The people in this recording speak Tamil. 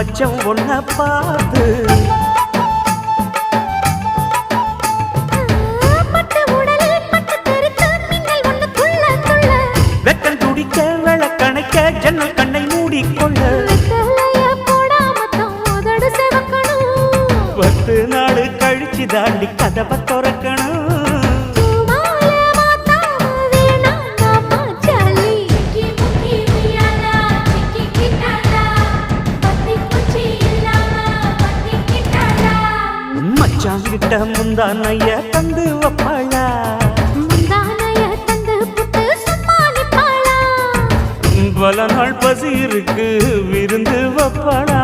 மச்சம் ஒன்ன பார்த்து வெக்கம் துடிக்க விளக்கணைக்க ஜன்னல் கண்ணை மூடிக்கொள்ள 10 நாள் கழிச்சு தாண்டி கதவை திறக்கணும் மச்சாங்கிட்ட முந்தானைய தந்து வப்பாளா பல நாள் பசி இருக்கு விருந்து வப்பாளா